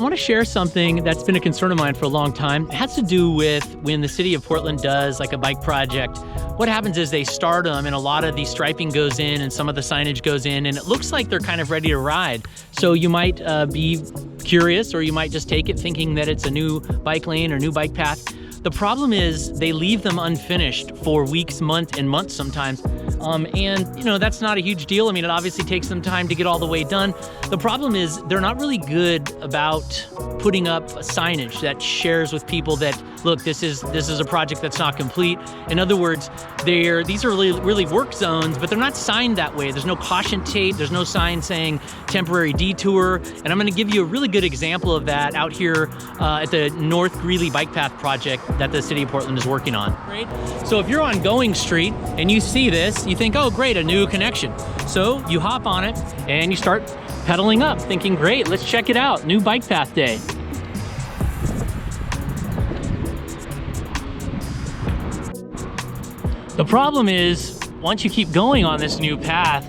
want to share something that's been a concern of mine for a long time. It has to do with when the city of Portland does like a bike project. What happens is they start them and a lot of the striping goes in and some of the signage goes in and it looks like they're kind of ready to ride. So you might be curious, or you might just take it thinking that it's a new bike lane or new bike path. The problem is they leave them unfinished for weeks, months, and months sometimes. And you know, that's not a huge deal. I mean, it obviously takes some time to get all the way done. The problem is they're not really good about putting up signage that shares with people that, look, this is a project that's not complete. In other words, these are really work zones, but they're not signed that way. There's no caution tape. There's no sign saying temporary detour. And I'm gonna give you a really good example of that out here at the North Greeley bike path project that the city of Portland is working on. Right? So if you're on Going Street and you see this, you think, oh great, a new connection. So you hop on it and you start pedaling up, thinking, great, let's check it out, new bike path day. The problem is, once you keep going on this new path,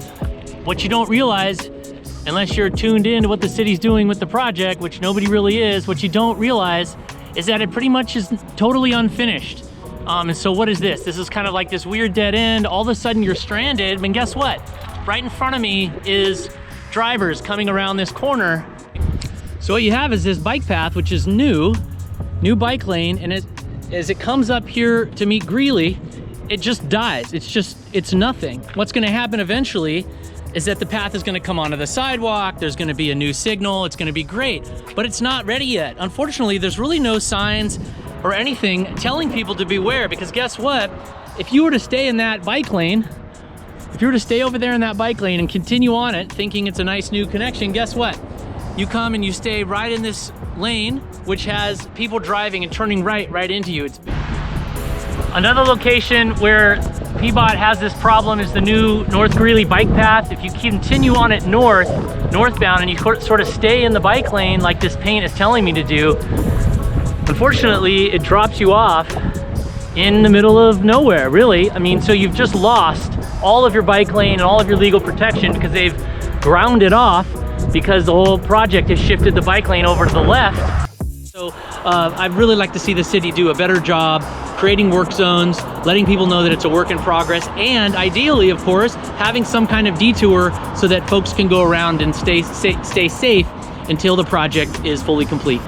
what you don't realize, unless you're tuned in to what the city's doing with the project, which nobody really is, what you don't realize is that it pretty much is totally unfinished. And so what is this? This is kind of like this weird dead end. All of a sudden you're stranded, and guess what? Right in front of me is drivers coming around this corner. So what you have is this bike path, which is new bike lane, and as it comes up here to meet Greeley, it just dies. It's nothing. What's gonna happen eventually is that the path is gonna come onto the sidewalk, there's gonna be a new signal, it's gonna be great, but it's not ready yet. Unfortunately, there's really no signs or anything telling people to beware, because guess what? If you were to stay in that bike lane, if you were to stay over there in that bike lane and continue on it, thinking it's a nice new connection, guess what? You come and you stay right in this lane, which has people driving and turning right into you. Another location where PBOT has this problem is the new North Greeley bike path. If you continue on it northbound, and you sort of stay in the bike lane like this paint is telling me to do, unfortunately, it drops you off in the middle of nowhere, really. I mean, so you've just lost all of your bike lane and all of your legal protection because they've ground it off because the whole project has shifted the bike lane over to the left. So I'd really like to see the city do a better job creating work zones, letting people know that it's a work in progress, and ideally, of course, having some kind of detour so that folks can go around and stay safe until the project is fully complete.